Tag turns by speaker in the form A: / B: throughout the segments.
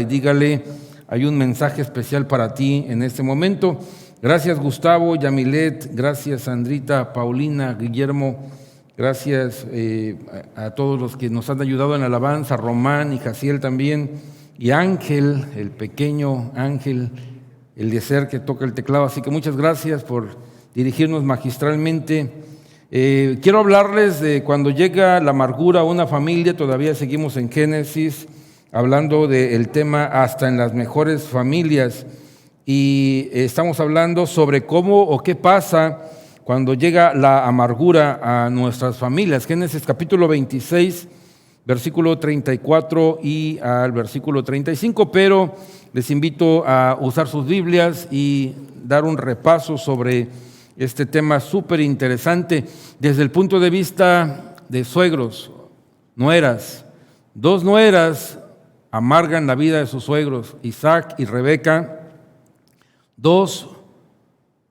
A: y dígale, hay un mensaje especial para ti en este momento. Gracias Gustavo, Yamilet, gracias Sandrita, Paulina, Guillermo, gracias a todos los que nos han ayudado en la alabanza, Román y Jaciel también, y Ángel, el pequeño Ángel, el de ser que toca el teclado, así que muchas gracias por dirigirnos magistralmente. Quiero hablarles de cuando llega la amargura a una familia. Todavía seguimos en Génesis, hablando del tema hasta en las mejores familias, y estamos hablando sobre cómo o qué pasa cuando llega la amargura a nuestras familias. Génesis capítulo 26, versículo 34 y al versículo 35, pero les invito a usar sus Biblias y dar un repaso sobre este tema súper interesante desde el punto de vista de suegros, nueras. Dos nueras amargan la vida de sus suegros, Isaac y Rebeca. Dos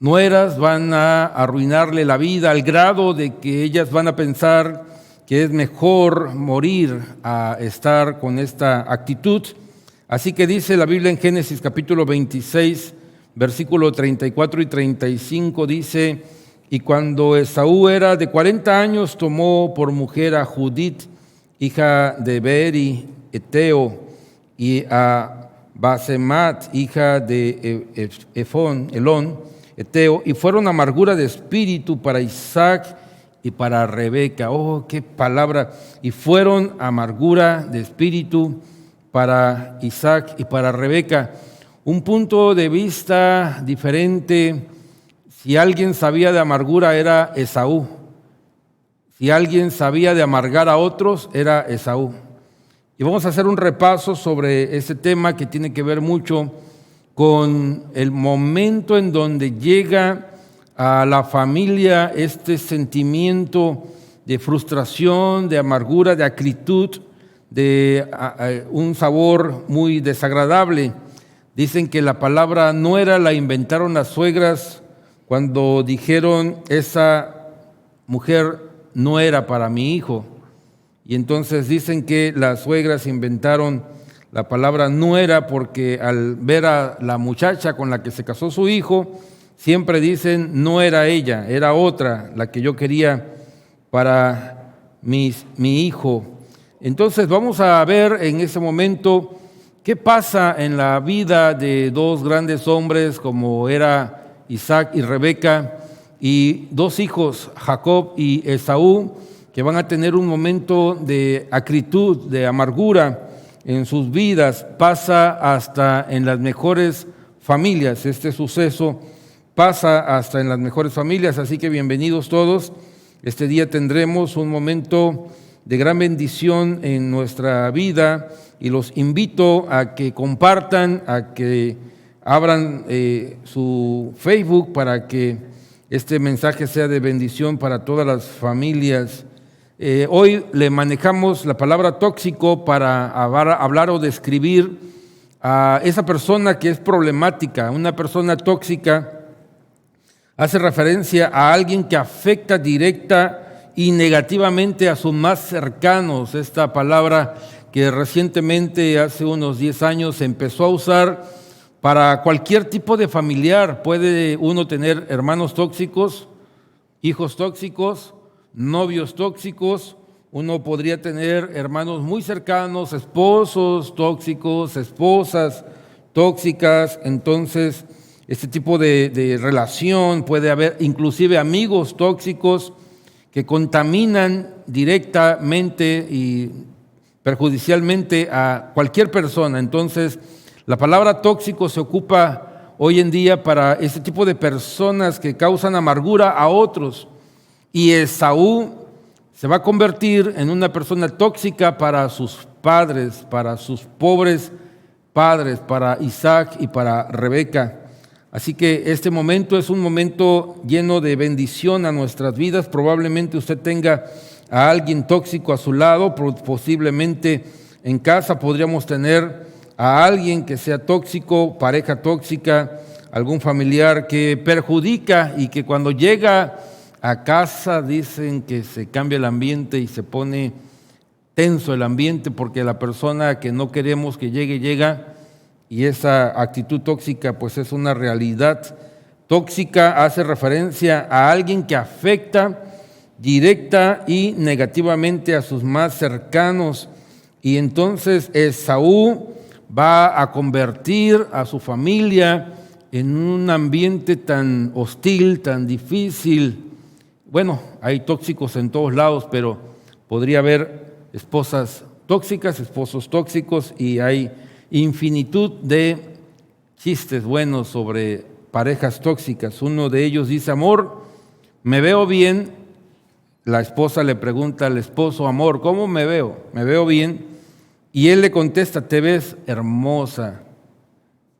A: nueras van a arruinarle la vida al grado de que ellas van a pensar que es mejor morir a estar con esta actitud. Así que dice la Biblia en Génesis capítulo 26, versículo 34 y 35, dice: y cuando Esaú era de 40 años, tomó por mujer a Judith, hija de Beeri, Eteo, y a Basemat, hija de Elón, Eteo, y fueron amargura de espíritu para Isaac y para Rebeca. Oh, qué palabra. Y fueron amargura de espíritu para Isaac y para Rebeca. Un punto de vista diferente. Si alguien sabía de amargura era Esaú. Si alguien sabía de amargar a otros era Esaú. Y vamos a hacer un repaso sobre ese tema que tiene que ver mucho con el momento en donde llega a la familia este sentimiento de frustración, de amargura, de acritud, de un sabor muy desagradable. Dicen que la palabra nuera la inventaron las suegras cuando dijeron: esa mujer no era para mi hijo. Y entonces dicen que las suegras inventaron la palabra nuera porque al ver a la muchacha con la que se casó su hijo, siempre dicen: no era ella, era otra la que yo quería para mi hijo. Entonces vamos a ver en ese momento qué pasa en la vida de dos grandes hombres como era Isaac y Rebeca, y dos hijos, Jacob y Esaú, que van a tener un momento de acritud, de amargura en sus vidas. Pasa hasta en las mejores familias. Este suceso pasa hasta en las mejores familias, así que bienvenidos todos. Este día tendremos un momento de gran bendición en nuestra vida y los invito a que compartan, a que abran su Facebook para que este mensaje sea de bendición para todas las familias. Hoy le manejamos la palabra tóxico para hablar o describir a esa persona que es problemática. Una persona tóxica hace referencia a alguien que afecta directa y negativamente a sus más cercanos. Esta palabra que recientemente, hace unos 10 años, se empezó a usar para cualquier tipo de familiar. Puede uno tener hermanos tóxicos, hijos tóxicos, novios tóxicos. Uno podría tener hermanos muy cercanos, esposos tóxicos, esposas tóxicas. Entonces, este tipo de relación puede haber inclusive amigos tóxicos que contaminan directamente y perjudicialmente a cualquier persona. Entonces, la palabra tóxico se ocupa hoy en día para este tipo de personas que causan amargura a otros. Y Esaú se va a convertir en una persona tóxica para sus padres, para sus pobres padres, para Isaac y para Rebeca. Así que este momento es un momento lleno de bendición a nuestras vidas. Probablemente usted tenga a alguien tóxico a su lado, posiblemente en casa podríamos tener a alguien que sea tóxico, pareja tóxica, algún familiar que perjudica y que cuando llega a casa dicen que se cambia el ambiente y se pone tenso el ambiente porque la persona que no queremos que llegue, llega y esa actitud tóxica pues es una realidad. Tóxica hace referencia a alguien que afecta directa y negativamente a sus más cercanos. Y entonces Esaú va a convertir a su familia en un ambiente tan hostil, tan difícil. Bueno, hay tóxicos en todos lados, pero podría haber esposas tóxicas, esposos tóxicos, y hay infinitud de chistes buenos sobre parejas tóxicas. Uno de ellos dice: amor, me veo bien. La esposa le pregunta al esposo: amor, ¿cómo me veo? Me veo bien. Y él le contesta: te ves hermosa.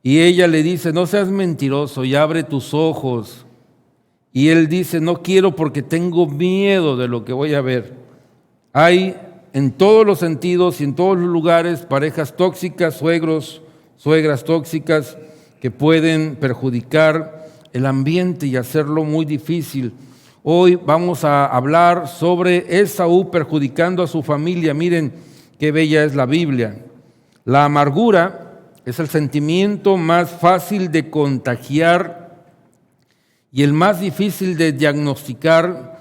A: Y ella le dice: no seas mentiroso y abre tus ojos. Y él dice: no quiero porque tengo miedo de lo que voy a ver. Hay en todos los sentidos y en todos los lugares parejas tóxicas, suegros, suegras tóxicas que pueden perjudicar el ambiente y hacerlo muy difícil. Hoy vamos a hablar sobre Esaú perjudicando a su familia. Miren qué bella es la Biblia. La amargura es el sentimiento más fácil de contagiar y el más difícil de diagnosticar,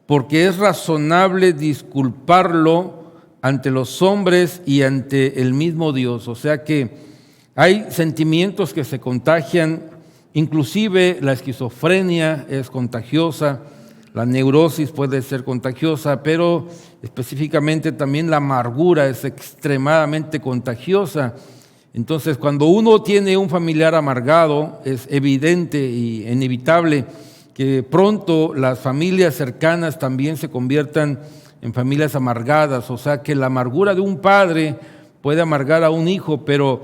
A: porque es razonable disculparlo ante los hombres y ante el mismo Dios. O sea que hay sentimientos que se contagian, inclusive la esquizofrenia es contagiosa, la neurosis puede ser contagiosa, pero específicamente también la amargura es extremadamente contagiosa. Entonces, cuando uno tiene un familiar amargado, es evidente y inevitable que pronto las familias cercanas también se conviertan en familias amargadas. O sea que la amargura de un padre puede amargar a un hijo, pero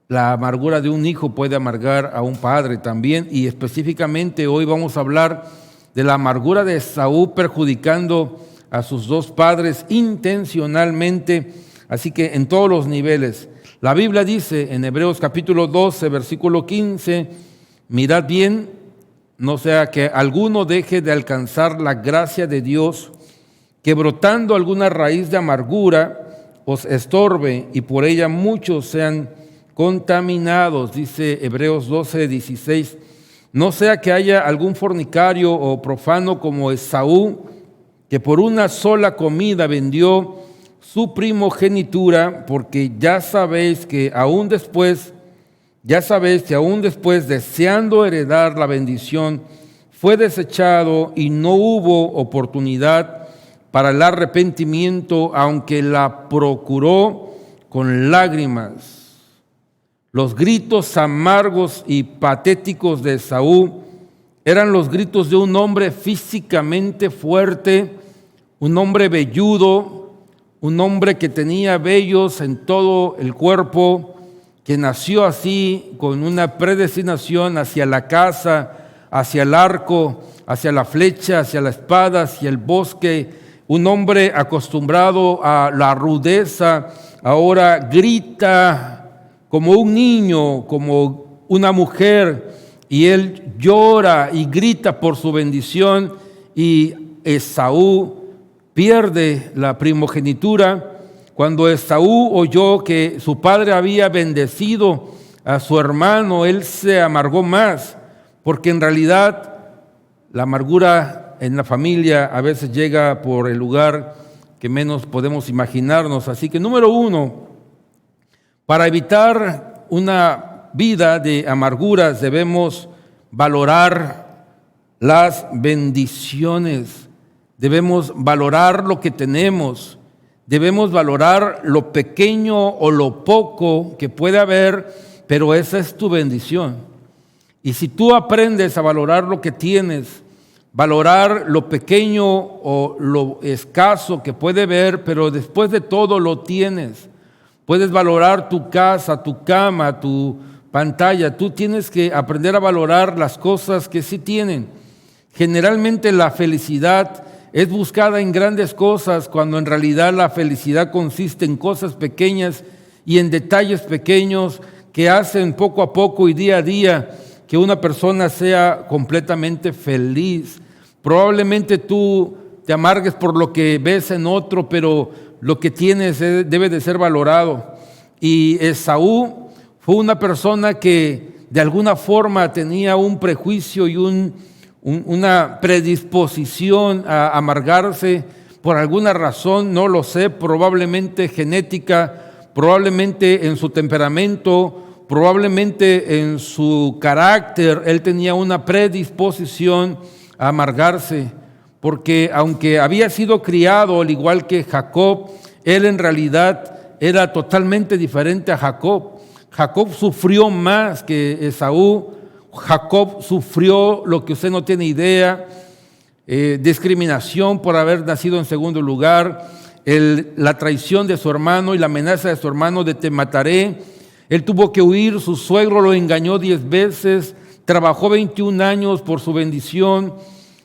A: la amargura de un hijo puede amargar a un padre también. Y específicamente hoy vamos a hablar de la amargura de Esaú perjudicando a sus dos padres intencionalmente, así que en todos los niveles. La Biblia dice en Hebreos capítulo 12, versículo 15, mirad bien, no sea que alguno deje de alcanzar la gracia de Dios, que brotando alguna raíz de amargura os estorbe y por ella muchos sean contaminados, dice Hebreos 12, 16. No sea que haya algún fornicario o profano como Esaú, que por una sola comida vendió su primogenitura, porque ya sabéis que aún después, deseando heredar la bendición, fue desechado y no hubo oportunidad para el arrepentimiento, aunque la procuró con lágrimas. Los gritos amargos y patéticos de Esaú eran los gritos de un hombre físicamente fuerte, un hombre velludo, un hombre que tenía vellos en todo el cuerpo, que nació así con una predestinación hacia la caza, hacia el arco, hacia la flecha, hacia la espada, hacia el bosque, un hombre acostumbrado a la rudeza, ahora grita como un niño, como una mujer, y él llora y grita por su bendición, y Esaú pierde la primogenitura. Cuando Esaú oyó que su padre había bendecido a su hermano, él se amargó más, porque en realidad la amargura en la familia a veces llega por el lugar que menos podemos imaginarnos. Así que número uno, para evitar una vida de amarguras debemos valorar las bendiciones, debemos valorar lo que tenemos, debemos valorar lo pequeño o lo poco que puede haber, pero esa es tu bendición. Y si tú aprendes a valorar lo que tienes, valorar lo pequeño o lo escaso que puede haber, pero después de todo lo tienes. Puedes valorar tu casa, tu cama, tu pantalla. Tú tienes que aprender a valorar las cosas que sí tienen. Generalmente la felicidad es buscada en grandes cosas, cuando en realidad la felicidad consiste en cosas pequeñas y en detalles pequeños que hacen poco a poco y día a día que una persona sea completamente feliz. Probablemente tú te amargues por lo que ves en otro, pero lo que tienes debe de ser valorado. Y Esaú Fue una persona que de alguna forma tenía un prejuicio y una predisposición a amargarse por alguna razón, no lo sé, probablemente genética, probablemente en su temperamento, probablemente en su carácter. Él tenía una predisposición a amargarse, porque aunque había sido criado al igual que Jacob, él en realidad era totalmente diferente a Jacob. Jacob sufrió más que Esaú. Jacob sufrió lo que usted no tiene idea, discriminación por haber nacido en segundo lugar, la traición de su hermano y la amenaza de su hermano de te mataré. Él tuvo que huir, su suegro lo engañó 10 veces, trabajó 21 años por su bendición.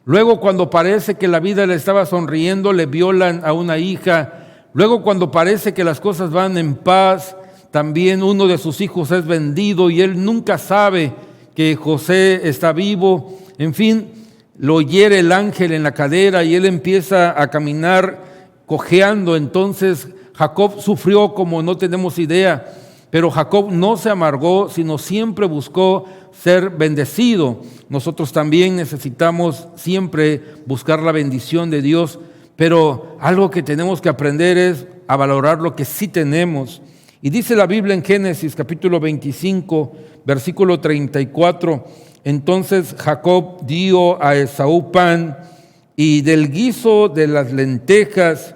A: Luego, cuando parece que la vida le estaba sonriendo, le violan a una hija. Luego, cuando parece que las cosas van en paz, también uno de sus hijos es vendido y él nunca sabe que José está vivo. En fin, lo hiere el ángel en la cadera y él empieza a caminar cojeando. Entonces Jacob sufrió como no tenemos idea, pero Jacob no se amargó, sino siempre buscó ser bendecido. Nosotros también necesitamos siempre buscar la bendición de Dios, pero algo que tenemos que aprender es a valorar lo que sí tenemos. Y dice la Biblia en Génesis capítulo 25, versículo 34, entonces Jacob dio a Esaú pan y del guiso de las lentejas,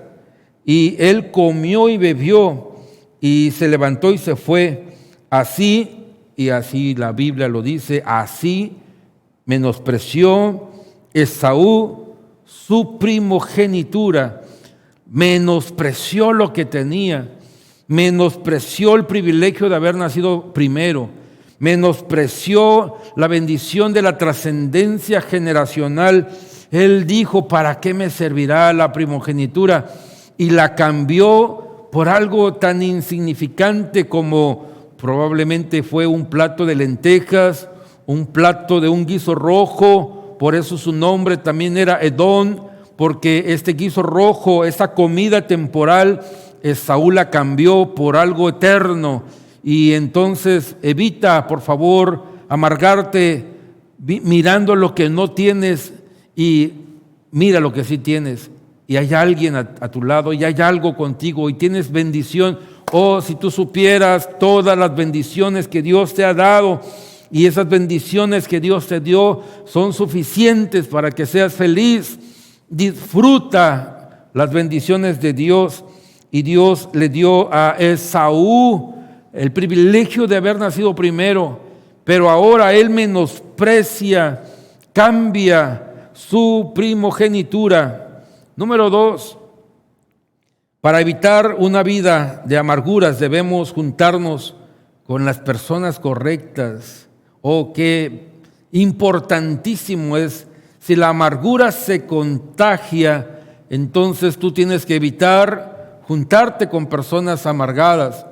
A: y él comió y bebió, y se levantó y se fue. Así, y así la Biblia lo dice, así menospreció Esaú su primogenitura, menospreció lo que tenía, menospreció el privilegio de haber nacido primero, menospreció la bendición de la trascendencia generacional. Él dijo, ¿para qué me servirá la primogenitura? Y la cambió por algo tan insignificante como probablemente fue un plato de lentejas, un plato de un guiso rojo. Por eso su nombre también era Edom, porque este guiso rojo, esa comida temporal, Esaú la cambió por algo eterno. Y entonces evita, por favor, amargarte mirando lo que no tienes y mira lo que sí tienes. Y hay alguien a tu lado y hay algo contigo y tienes bendición. Oh, si tú supieras todas las bendiciones que Dios te ha dado, y esas bendiciones que Dios te dio son suficientes para que seas feliz. Disfruta las bendiciones de Dios. Y Dios le dio a Esaú el privilegio de haber nacido primero, pero ahora él menosprecia, cambia su primogenitura. Número 2, para evitar una vida de amarguras debemos juntarnos con las personas correctas. Oh, qué importantísimo es, si la amargura se contagia, entonces tú tienes que evitar juntarte con personas amargadas.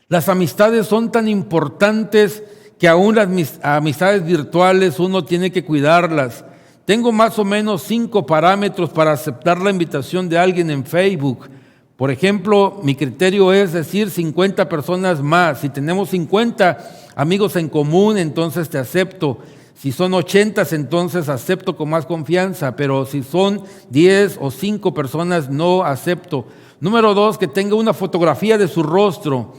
A: Las amistades son tan importantes que aún las amistades virtuales uno tiene que cuidarlas. Tengo más o menos 5 parámetros para aceptar la invitación de alguien en Facebook. Por ejemplo, mi criterio es decir 50 personas más. Si tenemos 50 amigos en común, entonces te acepto. Si son 80, entonces acepto con más confianza, pero si son 10 o 5 personas, no acepto. Número 2, que tenga una fotografía de su rostro,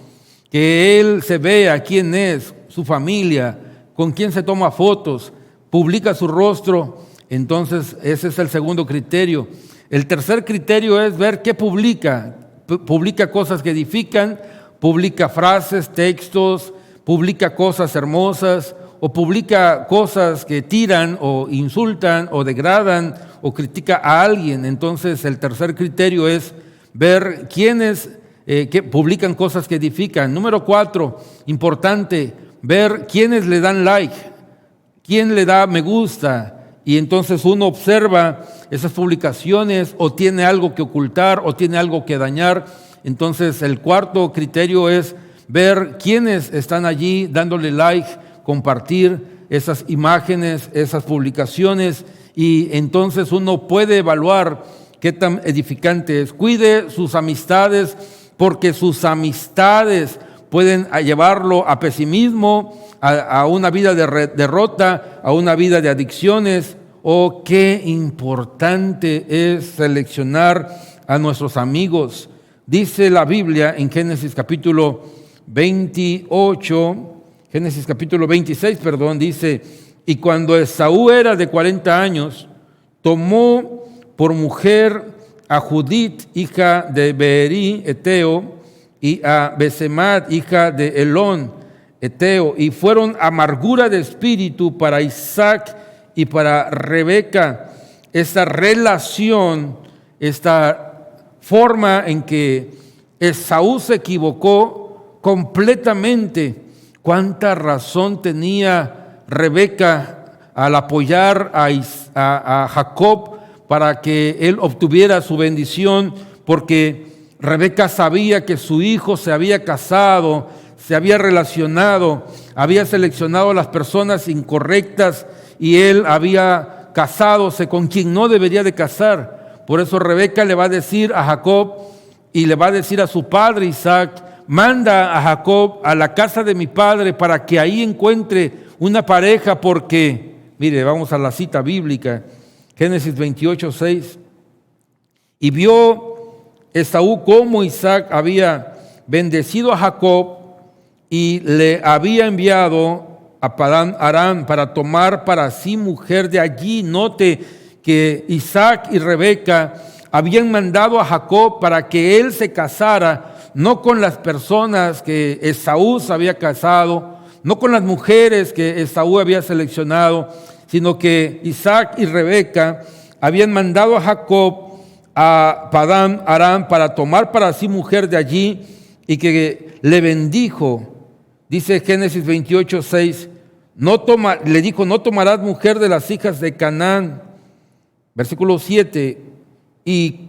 A: que él se vea quién es, su familia, con quién se toma fotos, publica su rostro. Entonces ese es el segundo criterio. El tercer criterio es ver qué publica. Publica cosas que edifican, publica frases, textos, publica cosas hermosas, o publica cosas que tiran o insultan o degradan o critica a alguien. Entonces el tercer criterio es ver quiénes que publican cosas que edifican. Número 4, importante, ver quiénes le dan like, quién le da me gusta. Y entonces uno observa esas publicaciones, o tiene algo que ocultar o tiene algo que dañar. Entonces el cuarto criterio es ver quiénes están allí dándole like, compartir esas imágenes, esas publicaciones, y entonces uno puede evaluar qué tan edificante es. Cuide sus amistades, porque sus amistades pueden llevarlo a pesimismo, a una vida de derrota, a una vida de adicciones. Oh, qué importante es seleccionar a nuestros amigos. Dice la Biblia en Génesis capítulo 28, Génesis capítulo 26, dice: y cuando Esaú era de 40 años, tomó por mujer a Judit, hija de Beeri, Eteo, y a Besemat, hija de Elón, Eteo, y fueron amargura de espíritu para Isaac y para Rebeca. Esta relación, esta forma en que Esaú se equivocó completamente. ¿Cuánta razón tenía Rebeca al apoyar a Jacob para que él obtuviera su bendición? Porque Rebeca sabía que su hijo se había casado, se había relacionado, había seleccionado a las personas incorrectas y él había casádose con quien no debería de casar. Por eso Rebeca le va a decir a Jacob y le va a decir a su padre Isaac: manda a Jacob a la casa de mi padre para que ahí encuentre una pareja, porque, mire, vamos a la cita bíblica, Génesis 28, 6. Y vio Esaú cómo Isaac había bendecido a Jacob y le había enviado a Padán Aram para tomar para sí mujer de allí. Note que Isaac y Rebeca habían mandado a Jacob para que él se casara, no con las personas que Esaú se había casado, no con las mujeres que Esaú había seleccionado, sino que Isaac y Rebeca habían mandado a Jacob a Padán Aram para tomar para sí mujer de allí, y que le bendijo. Dice Génesis 28, 6, le dijo: no tomarás mujer de las hijas de Canaán. Versículo 7, y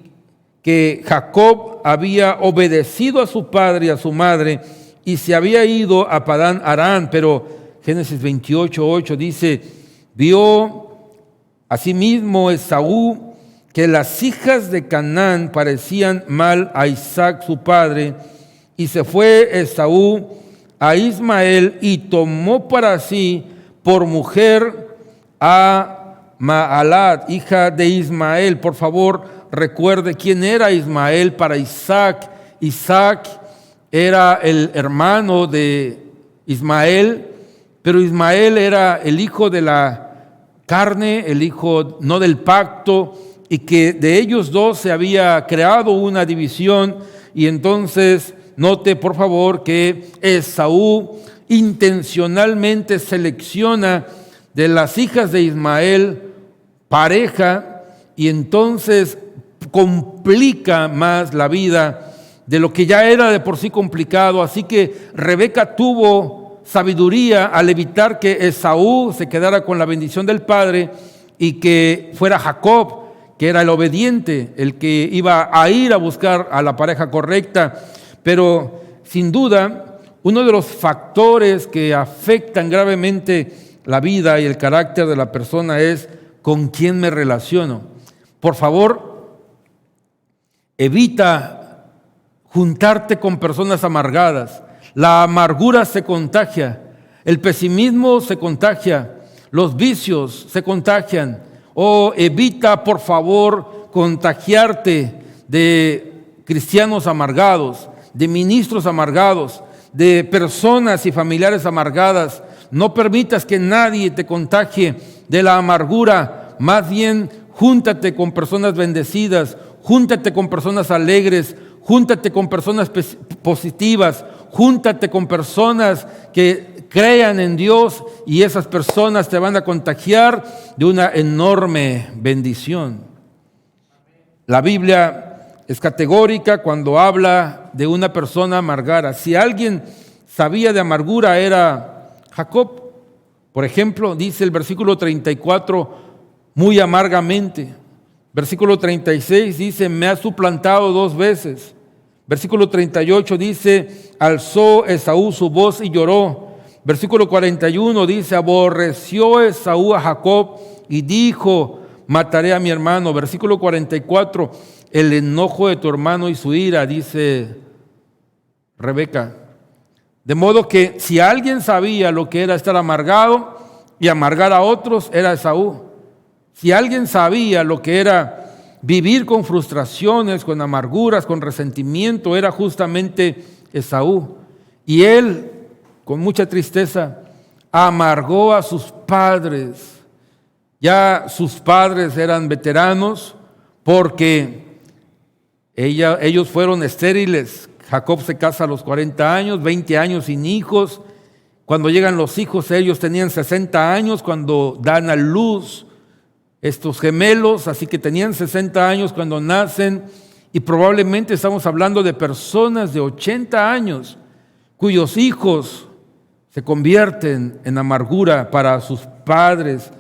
A: que Jacob había obedecido a su padre y a su madre y se había ido a Padán Aram. Pero Génesis 28, 8 dice: vio asimismo Esaú que las hijas de Canaán parecían mal a Isaac su padre, y se fue Esaú a Ismael y tomó para sí por mujer a Maalat, hija de Ismael. Por favor, recuerde quién era Ismael para Isaac. Isaac era el hermano de Ismael, pero Ismael era el hijo de la carne, el hijo no del pacto, y que de ellos dos se había creado una división. Y entonces note por favor que Esaú intencionalmente selecciona de las hijas de Ismael pareja, y entonces complica más la vida de lo que ya era de por sí complicado. Así que Rebeca tuvo sabiduría al evitar que Esaú se quedara con la bendición del padre y que fuera Jacob, que era el obediente, el que iba a ir a buscar a la pareja correcta. Pero sin duda, uno de los factores que afectan gravemente la vida y el carácter de la persona es con quién me relaciono. Por favor, evita juntarte con personas amargadas. La amargura se contagia, el pesimismo se contagia, los vicios se contagian. Evita, por favor, contagiarte de cristianos amargados, de ministros amargados, de personas y familiares amargadas. No permitas que nadie te contagie de la amargura. Más bien, júntate con personas bendecidas, júntate con personas alegres, júntate con personas positivas, júntate con personas que crean en Dios, y esas personas te van a contagiar de una enorme bendición. La Biblia es categórica cuando habla de una persona amargada. Si alguien sabía de amargura era Jacob. Por ejemplo, dice el versículo 34, muy amargamente. Versículo 36 dice: me ha suplantado 2 veces. Versículo 38 dice: alzó Esaú su voz y lloró. Versículo 41 dice: aborreció Esaú a Jacob y dijo: mataré a mi hermano. Versículo 44: el enojo de tu hermano y su ira, dice Rebeca. De modo que si alguien sabía lo que era estar amargado y amargar a otros, era Esaú. Si alguien sabía lo que era vivir con frustraciones, con amarguras, con resentimiento, era justamente Esaú. Y él, con mucha tristeza, amargó a sus padres. Ya sus padres eran veteranos porque ellos fueron estériles. Jacob se casa a los 40 años, 20 años sin hijos. Cuando llegan los hijos, ellos tenían 60 años cuando dan a luz estos gemelos, así que tenían 60 años cuando nacen, y probablemente estamos hablando de personas de 80 años cuyos hijos se convierten en amargura para sus padres.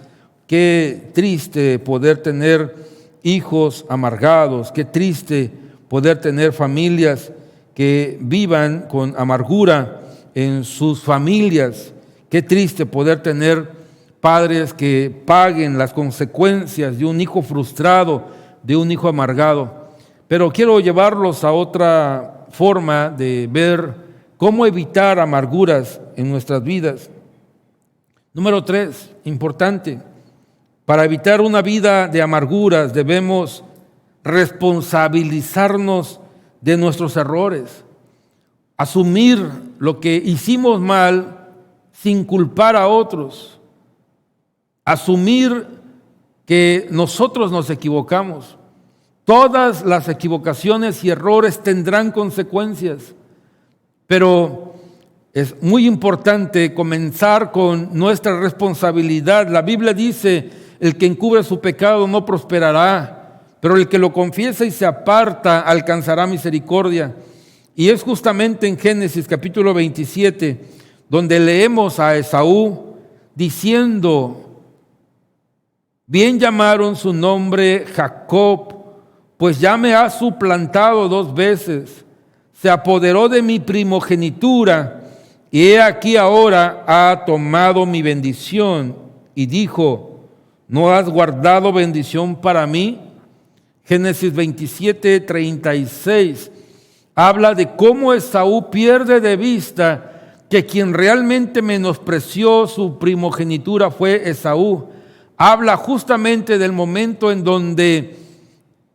A: Qué triste poder tener hijos amargados, qué triste poder tener familias que vivan con amargura en sus familias, qué triste poder tener padres que paguen las consecuencias de un hijo frustrado, de un hijo amargado. Pero quiero llevarlos a otra forma de ver cómo evitar amarguras en nuestras vidas. Número 3, importante. Para evitar una vida de amarguras debemos responsabilizarnos de nuestros errores, asumir lo que hicimos mal sin culpar a otros, asumir que nosotros nos equivocamos. Todas las equivocaciones y errores tendrán consecuencias, pero es muy importante comenzar con nuestra responsabilidad. La Biblia dice: el que encubre su pecado no prosperará, pero el que lo confiesa y se aparta alcanzará misericordia. Y es justamente en Génesis capítulo 27 donde leemos a Esaú diciendo: bien llamaron su nombre Jacob, pues ya me ha suplantado 2 veces. Se apoderó de mi primogenitura, y he aquí ahora ha tomado mi bendición. Y dijo: ¿no has guardado bendición para mí? Génesis 27, 36 habla de cómo Esaú pierde de vista que quien realmente menospreció su primogenitura fue Esaú. Habla justamente del momento en donde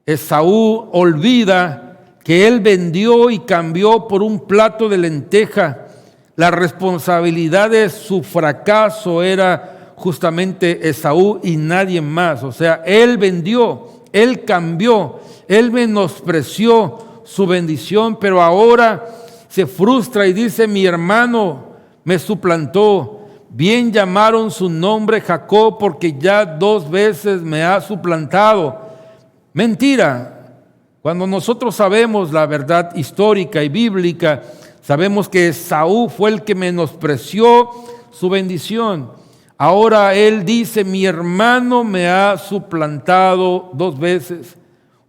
A: Esaú olvida que él vendió y cambió por un plato de lenteja. La responsabilidad de su fracaso era justamente Esaú y nadie más. O sea, él vendió, él cambió, él menospreció su bendición, pero ahora se frustra y dice: mi hermano me suplantó. Bien llamaron su nombre Jacob, porque ya 2 veces me ha suplantado. Mentira. Cuando nosotros sabemos la verdad histórica y bíblica, sabemos que Esaú fue el que menospreció su bendición. Ahora él dice: mi hermano me ha suplantado 2 veces.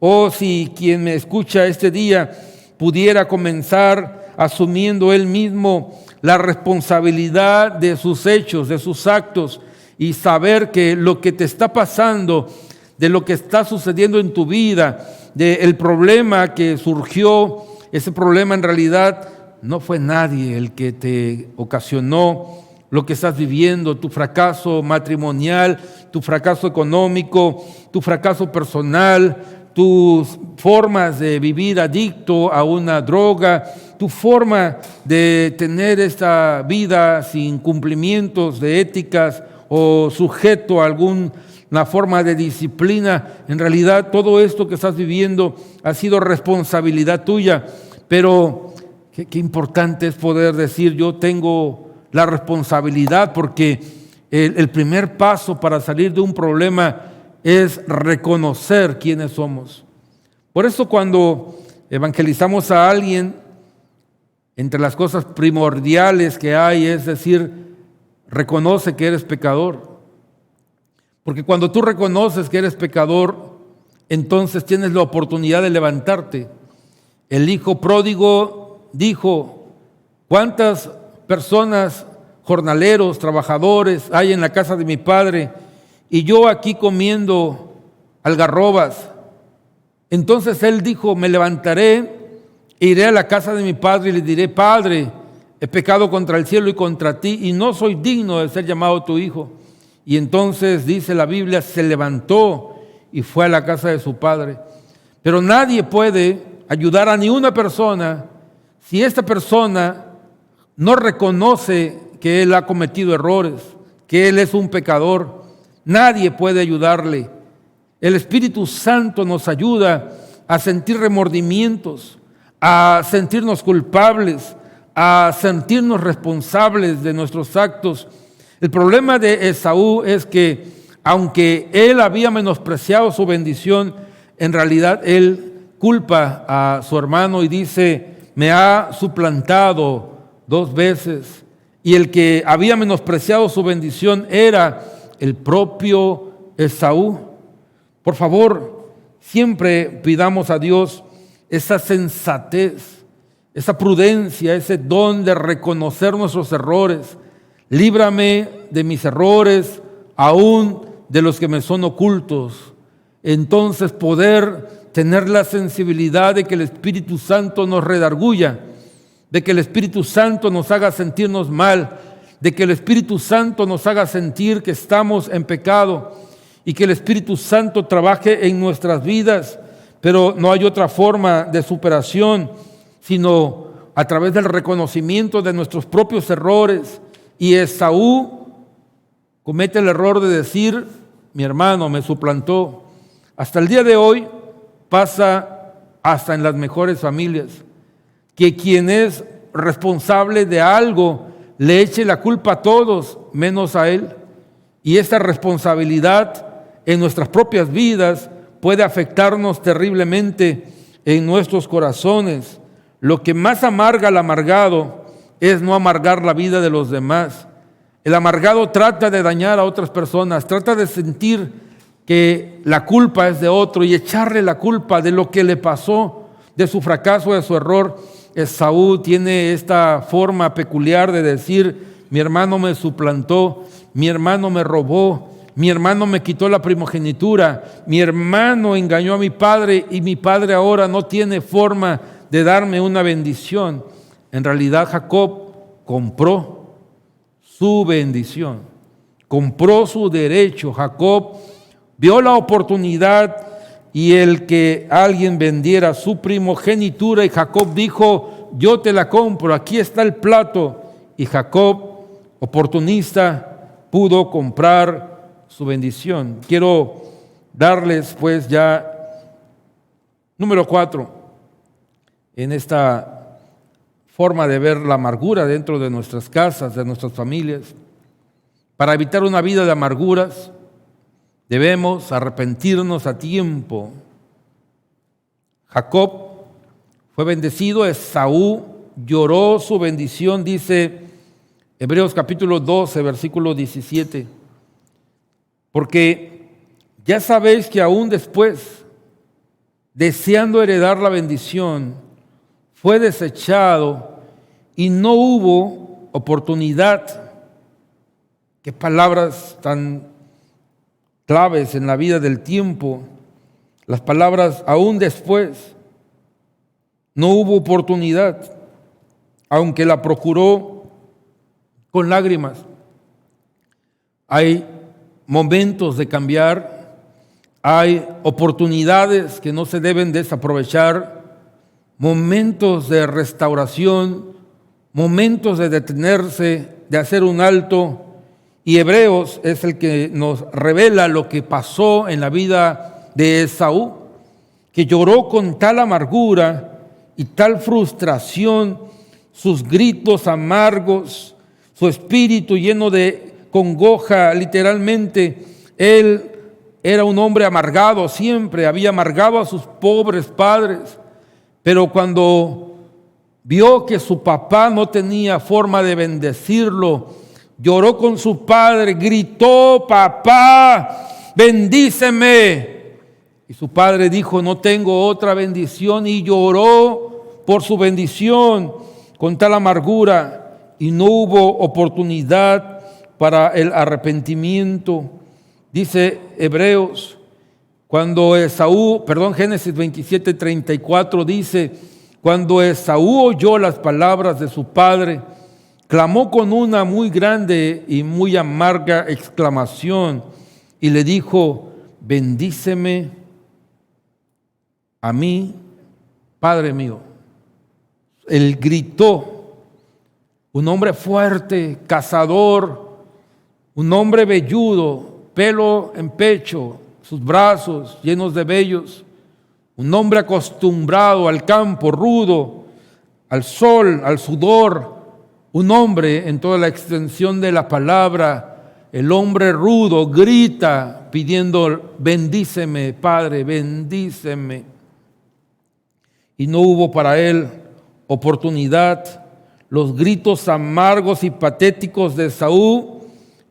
A: O si quien me escucha este día pudiera comenzar asumiendo él mismo la responsabilidad de sus hechos, de sus actos, y saber que lo que te está pasando, de lo que está sucediendo en tu vida, del problema que surgió, ese problema en realidad no fue nadie el que te ocasionó lo que estás viviendo, tu fracaso matrimonial, tu fracaso económico, tu fracaso personal, tus formas de vivir adicto a una droga, tu forma de tener esta vida sin cumplimientos de éticas o sujeto a alguna forma de disciplina. En realidad, todo esto que estás viviendo ha sido responsabilidad tuya, pero qué importante es poder decir: yo tengo la responsabilidad, porque el primer paso para salir de un problema es reconocer quiénes somos. Por eso cuando evangelizamos a alguien, entre las cosas primordiales que hay es decir: reconoce que eres pecador. Porque cuando tú reconoces que eres pecador, entonces tienes la oportunidad de levantarte. El hijo pródigo dijo: ¿cuántas personas, jornaleros, trabajadores hay en la casa de mi padre, y yo aquí comiendo algarrobas? Entonces él dijo: me levantaré, iré a la casa de mi padre y le diré: Padre, he pecado contra el cielo y contra ti, y no soy digno de ser llamado tu hijo. Y entonces, dice la Biblia, se levantó y fue a la casa de su padre. Pero nadie puede ayudar a ni una persona si esta persona no reconoce que él ha cometido errores, que él es un pecador. Nadie puede ayudarle. El Espíritu Santo nos ayuda a sentir remordimientos, a sentirnos culpables, a sentirnos responsables de nuestros actos. El problema de Esaú es que, aunque él había menospreciado su bendición, en realidad él culpa a su hermano y dice: me ha suplantado 2 veces. Y el que había menospreciado su bendición era el propio Esaú. Por favor, siempre pidamos a Dios esa sensatez, esa prudencia, ese don de reconocer nuestros errores. Líbrame de mis errores, aún de los que me son ocultos. Entonces poder tener la sensibilidad de que el Espíritu Santo nos redarguya, de que el Espíritu Santo nos haga sentirnos mal, de que el Espíritu Santo nos haga sentir que estamos en pecado y que el Espíritu Santo trabaje en nuestras vidas. Pero no hay otra forma de superación sino a través del reconocimiento de nuestros propios errores. Y Esaú comete el error de decir: mi hermano me suplantó. Hasta el día de hoy pasa hasta en las mejores familias, que quien es responsable de algo le eche la culpa a todos menos a él. Y esta responsabilidad en nuestras propias vidas puede afectarnos terriblemente en nuestros corazones. Lo que más amarga al amargado es no amargar la vida de los demás. El amargado trata de dañar a otras personas, trata de sentir que la culpa es de otro y echarle la culpa de lo que le pasó, de su fracaso, de su error. Esaú tiene esta forma peculiar de decir: mi hermano me suplantó, mi hermano me robó, mi hermano me quitó la primogenitura, mi hermano engañó a mi padre y mi padre ahora no tiene forma de darme una bendición. En realidad Jacob compró su bendición, compró su derecho. Jacob vio la oportunidad y el que alguien vendiera su primogenitura, y Jacob dijo: yo te la compro, aquí está el plato. Y Jacob, oportunista, pudo comprar su bendición. Quiero darles pues ya número 4 en esta forma de ver la amargura dentro de nuestras casas, de nuestras familias. Para evitar una vida de amarguras, debemos arrepentirnos a tiempo. Jacob fue bendecido, Esaú lloró su bendición, dice Hebreos capítulo 12, versículo 17. Porque ya sabéis que aún después, deseando heredar la bendición, fue desechado y no hubo oportunidad. Qué palabras tan claves en la vida del tiempo. Las palabras aún después. No hubo oportunidad, aunque la procuró con lágrimas. Hay momentos de cambiar, hay oportunidades que no se deben desaprovechar, momentos de restauración, momentos de detenerse, de hacer un alto. Y Hebreos es el que nos revela lo que pasó en la vida de Esaú, que lloró con tal amargura y tal frustración, sus gritos amargos, su espíritu lleno de congoja. Literalmente, él era un hombre amargado siempre, había amargado a sus pobres padres, pero cuando vio que su papá no tenía forma de bendecirlo, lloró con su padre, gritó: papá, bendíceme. Y su padre dijo: no tengo otra bendición, y lloró por su bendición con tal amargura, y no hubo oportunidad para el arrepentimiento. Dice Hebreos, Génesis 27:34 dice: cuando Esaú oyó las palabras de su padre, clamó con una muy grande y muy amarga exclamación y le dijo: bendíceme a mí, Padre mío. Él gritó, un hombre fuerte, cazador, un hombre velludo, pelo en pecho, sus brazos llenos de vellos, un hombre acostumbrado al campo rudo, al sol, al sudor, un hombre en toda la extensión de la palabra. El hombre rudo grita pidiendo: bendíceme, Padre, bendíceme. Y no hubo para él oportunidad. Los gritos amargos y patéticos de Esaú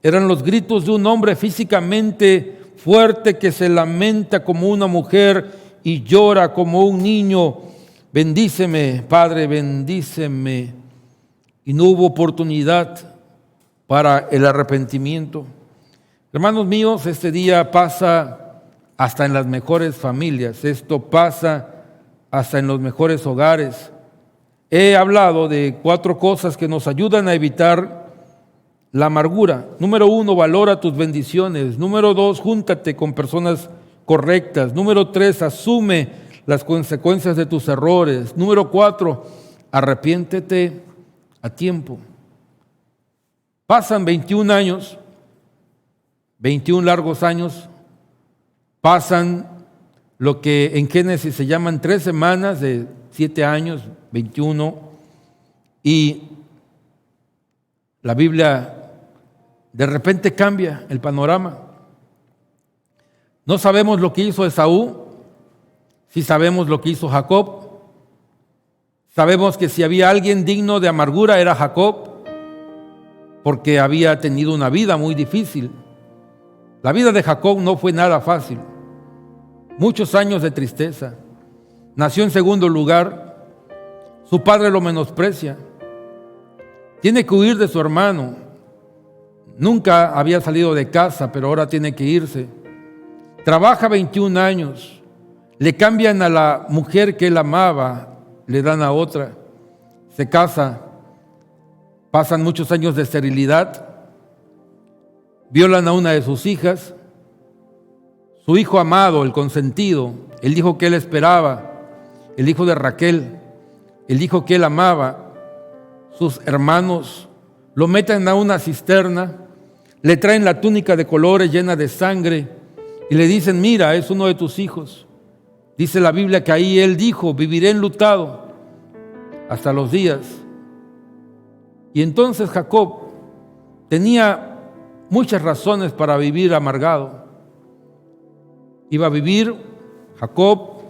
A: eran los gritos de un hombre físicamente fuerte que se lamenta como una mujer y llora como un niño: bendíceme, Padre, bendíceme. Y no hubo oportunidad para el arrepentimiento. Hermanos míos, este día pasa hasta en las mejores familias, esto pasa hasta en los mejores hogares. He hablado de 4 cosas que nos ayudan a evitar la amargura. Número 1, valora tus bendiciones. Número 2, júntate con personas correctas. Número 3, asume las consecuencias de tus errores. Número 4, arrepiéntete a tiempo. Pasan 21 años, 21 largos años, pasan lo que en Génesis se llaman 3 semanas de 7 años, 21, y la Biblia de repente cambia el panorama. No sabemos lo que hizo Esaú, sí sabemos lo que hizo Jacob. Sabemos que si había alguien digno de amargura era Jacob, porque había tenido una vida muy difícil. La vida de Jacob no fue nada fácil. Muchos años de tristeza. Nació en segundo lugar. Su padre lo menosprecia. Tiene que huir de su hermano. Nunca había salido de casa, pero ahora tiene que irse. Trabaja 21 años. Le cambian a la mujer que él amaba, le dan a otra. Se casa. Pasan muchos años de esterilidad. Violan a una de sus hijas. Su hijo amado, el consentido, el hijo que él esperaba, el hijo de Raquel, el hijo que él amaba, sus hermanos lo meten a una cisterna, le traen la túnica de colores llena de sangre y le dicen: mira, es uno de tus hijos. Dice la Biblia que ahí él dijo: viviré enlutado hasta los días. Y entonces Jacob tenía muchas razones para vivir amargado. Iba a vivir Jacob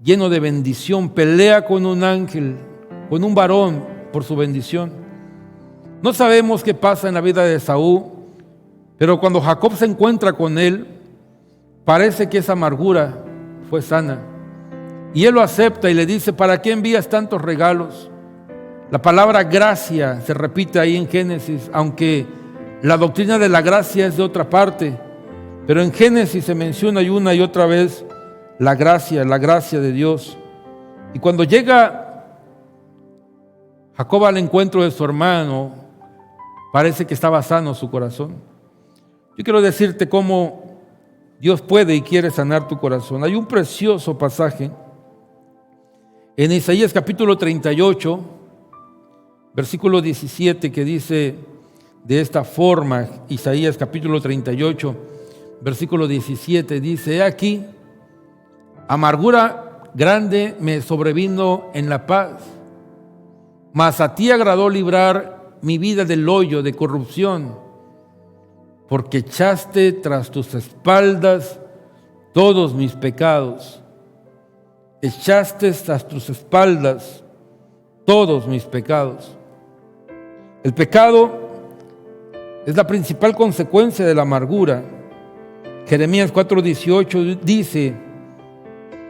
A: lleno de bendición, pelea con un ángel, con un varón por su bendición. No sabemos qué pasa en la vida de Esaú, pero cuando Jacob se encuentra con él, parece que esa amargura fue sana. Y él lo acepta y le dice: ¿para qué envías tantos regalos? La palabra gracia se repite ahí en Génesis, aunque la doctrina de la gracia es de otra parte. Pero en Génesis se menciona una y otra vez la gracia de Dios. Y cuando llega Jacob al encuentro de su hermano, parece que estaba sano su corazón. Yo quiero decirte cómo Dios puede y quiere sanar tu corazón. Hay un precioso pasaje en Isaías capítulo 38, versículo 17, que dice de esta forma. Isaías capítulo 38, versículo 17, dice: he aquí, amargura grande me sobrevino en la paz, mas a ti agradó librar mi vida del hoyo de corrupción, porque echaste tras tus espaldas todos mis pecados. Echaste tras tus espaldas todos mis pecados. El pecado es la principal consecuencia de la amargura. Jeremías 4:18 dice: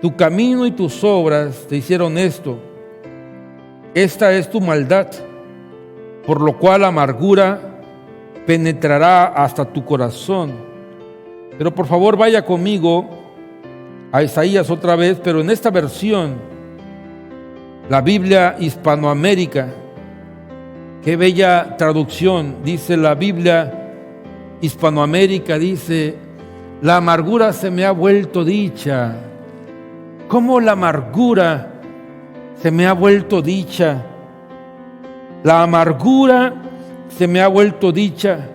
A: tu camino y tus obras te hicieron esto. Esta es tu maldad, por lo cual la amargura penetrará hasta tu corazón. Pero por favor vaya conmigo a Isaías otra vez, pero en esta versión, la Biblia Hispanoamérica, Qué bella traducción, dice la Biblia Hispanoamérica, dice: la amargura se me ha vuelto dicha. ¿Cómo la amargura se me ha vuelto dicha? La amargura se me ha vuelto dicha,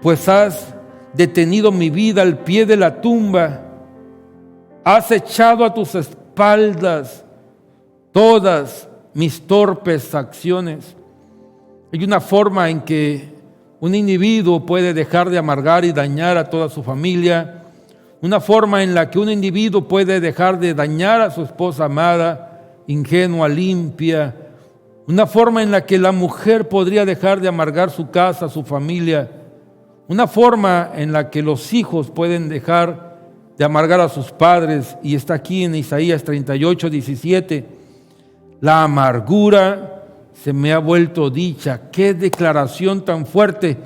A: pues has detenido mi vida al pie de la tumba. Has echado a tus espaldas todas mis torpes acciones. Hay una forma en que un individuo puede dejar de amargar y dañar a toda su familia. Una forma en la que un individuo puede dejar de dañar a su esposa amada, ingenua, limpia. Una forma en la que la mujer podría dejar de amargar su casa, su familia. Una forma en la que los hijos pueden dejar de amargar a sus padres, y está aquí en Isaías 38, 17. La amargura se me ha vuelto dicha. Qué declaración tan fuerte,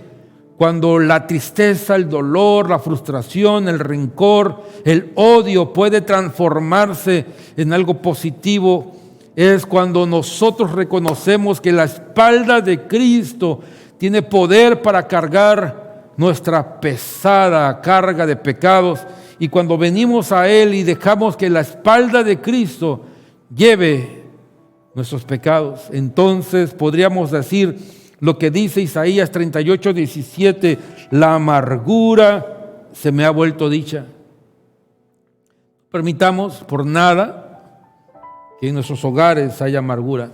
A: cuando la tristeza, el dolor, la frustración, el rencor, el odio puede transformarse en algo positivo. Es cuando nosotros reconocemos que la espalda de Cristo tiene poder para cargar nuestra pesada carga de pecados. Y cuando venimos a Él y dejamos que la espalda de Cristo lleve nuestros pecados, entonces podríamos decir lo que dice Isaías 38, 17: la amargura se me ha vuelto dicha. Permitamos por nada que en nuestros hogares haya amargura.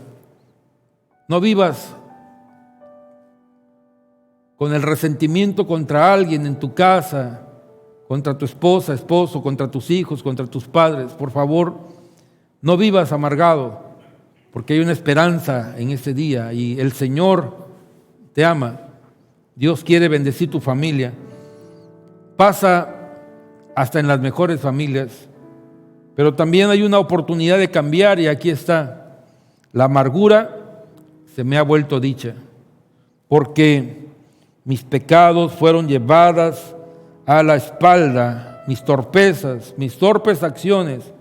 A: No vivas con el resentimiento contra alguien en tu casa, contra tu esposa, esposo, contra tus hijos, contra tus padres. Por favor, no vivas amargado, porque hay una esperanza en ese día y el Señor te ama. Dios quiere bendecir tu familia. Pasa hasta en las mejores familias, pero también hay una oportunidad de cambiar, y aquí está: la amargura se me ha vuelto dicha, porque mis pecados fueron llevadas a la espalda, mis torpes acciones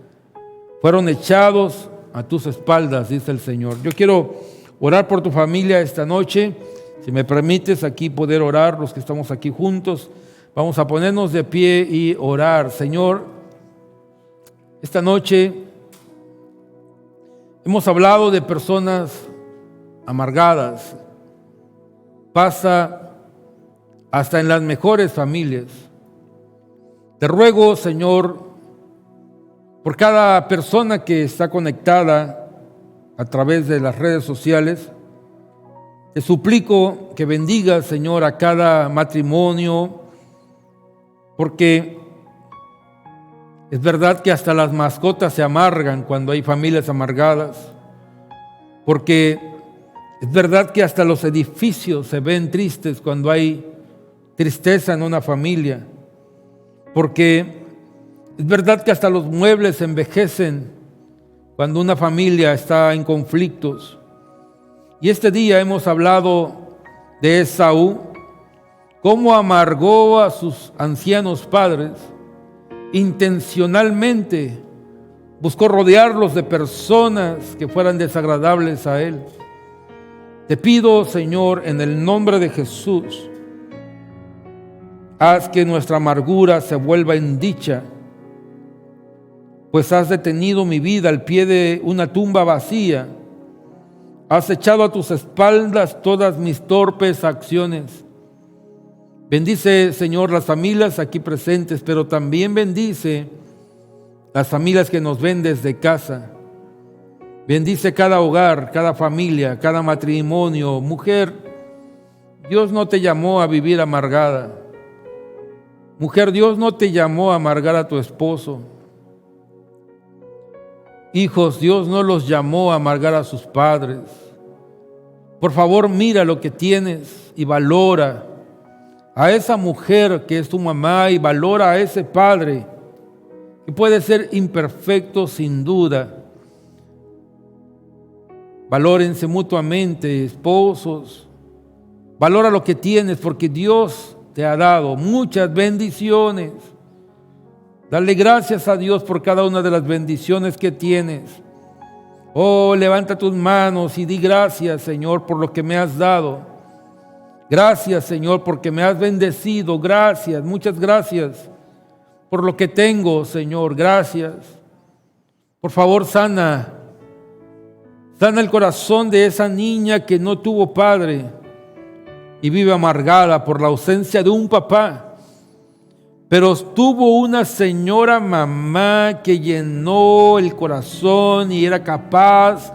A: fueron echados a tus espaldas, dice el Señor. Yo quiero orar por tu familia esta noche. Si me permites aquí poder orar, los que estamos aquí juntos, vamos a ponernos de pie y orar. Señor, esta noche hemos hablado de personas amargadas. Pasa hasta en las mejores familias. Te ruego, Señor, por cada persona que está conectada a través de las redes sociales, te suplico que bendigas, Señor, a cada matrimonio, porque es verdad que hasta las mascotas se amargan cuando hay familias amargadas, porque es verdad que hasta los edificios se ven tristes cuando hay tristeza en una familia, porque es verdad que hasta los muebles se envejecen cuando una familia está en conflictos. Y este día hemos hablado de Esaú, cómo amargó a sus ancianos padres, intencionalmente buscó rodearlos de personas que fueran desagradables a él. Te pido, Señor, en el nombre de Jesús, haz que nuestra amargura se vuelva en dicha, pues has detenido mi vida al pie de una tumba vacía. Has echado a tus espaldas todas mis torpes acciones. Bendice, Señor, las familias aquí presentes, pero también bendice las familias que nos ven desde casa. Bendice cada hogar, cada familia, cada matrimonio. Mujer, Dios no te llamó a vivir amargada. Mujer, Dios no te llamó a amargar a tu esposo. Hijos, Dios no los llamó a amargar a sus padres. Por favor, mira lo que tienes y valora a esa mujer que es tu mamá, y valora a ese padre que puede ser imperfecto sin duda. Valórense mutuamente, esposos. Valora lo que tienes, porque Dios te ha dado muchas bendiciones. Dale gracias a Dios por cada una de las bendiciones que tienes. Oh, levanta tus manos y di gracias, Señor, por lo que me has dado. Gracias, Señor, porque me has bendecido. Gracias, muchas gracias por lo que tengo, Señor. Gracias. Por favor, sana el corazón de esa niña que no tuvo padre y vive amargada por la ausencia de un papá, pero tuvo una señora mamá que llenó el corazón y era capaz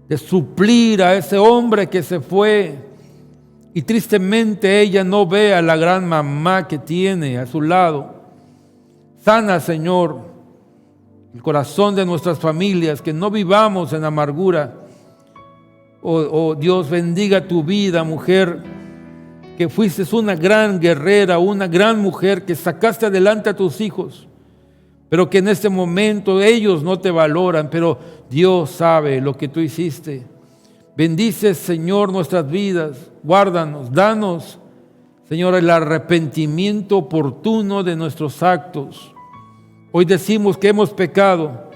A: de suplir a ese hombre que se fue. Y tristemente ella no ve a la gran mamá que tiene a su lado. Sana, Señor, el corazón de nuestras familias, que no vivamos en amargura. Oh Dios, bendiga tu vida, mujer, que fuiste una gran guerrera, una gran mujer, que sacaste adelante a tus hijos, pero que en este momento ellos no te valoran, pero Dios sabe lo que tú hiciste. Bendice, Señor, nuestras vidas, guárdanos, danos, Señor, el arrepentimiento oportuno de nuestros actos. Hoy decimos que hemos pecado,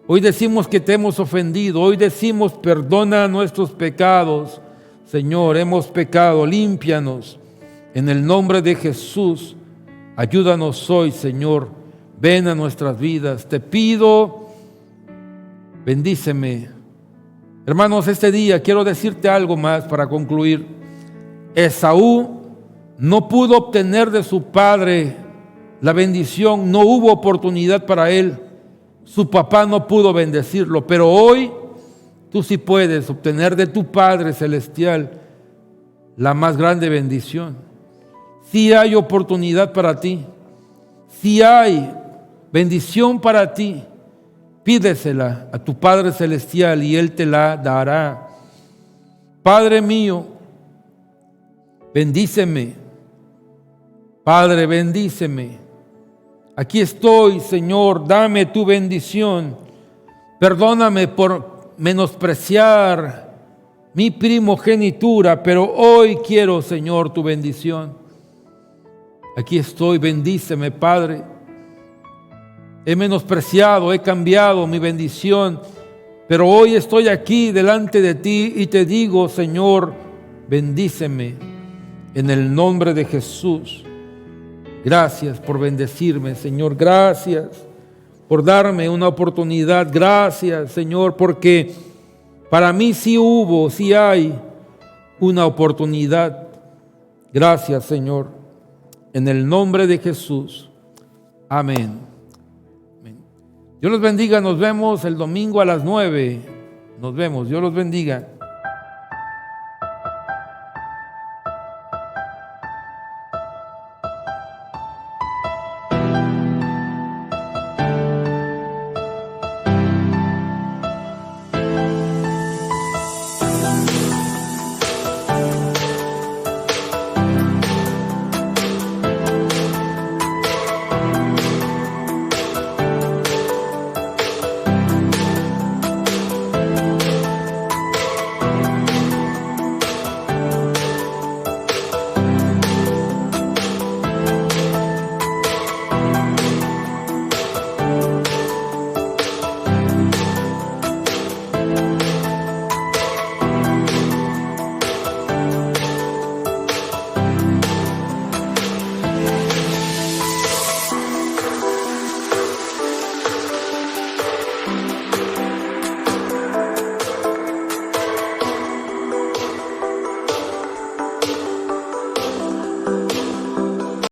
A: hoy decimos que te hemos ofendido, hoy decimos perdona nuestros pecados. Señor, hemos pecado, límpianos. En el nombre de Jesús, ayúdanos hoy, Señor. Ven a nuestras vidas. Te pido, bendíceme. Hermanos, este día quiero decirte algo más para concluir. Esaú no pudo obtener de su padre la bendición, no hubo oportunidad para él. Su papá no pudo bendecirlo, pero hoy tú sí puedes obtener de tu Padre Celestial la más grande bendición. Sí hay oportunidad para ti, sí hay bendición para ti. Pídesela a tu Padre Celestial y Él te la dará. Padre mío, bendíceme. Padre, bendíceme. Aquí estoy, Señor, dame tu bendición. Perdóname por menospreciar mi primogenitura, pero hoy quiero, Señor, tu bendición. Aquí estoy, bendíceme, Padre. He menospreciado, he cambiado mi bendición, pero hoy estoy aquí delante de ti y te digo, Señor, bendíceme en el nombre de Jesús. Gracias por bendecirme, Señor. Gracias por darme una oportunidad. Gracias, Señor, porque para mí sí hay una oportunidad. Gracias, Señor. En el nombre de Jesús. Amén. Amén. Dios los bendiga. Nos vemos el domingo a las 9. Nos vemos. Dios los bendiga.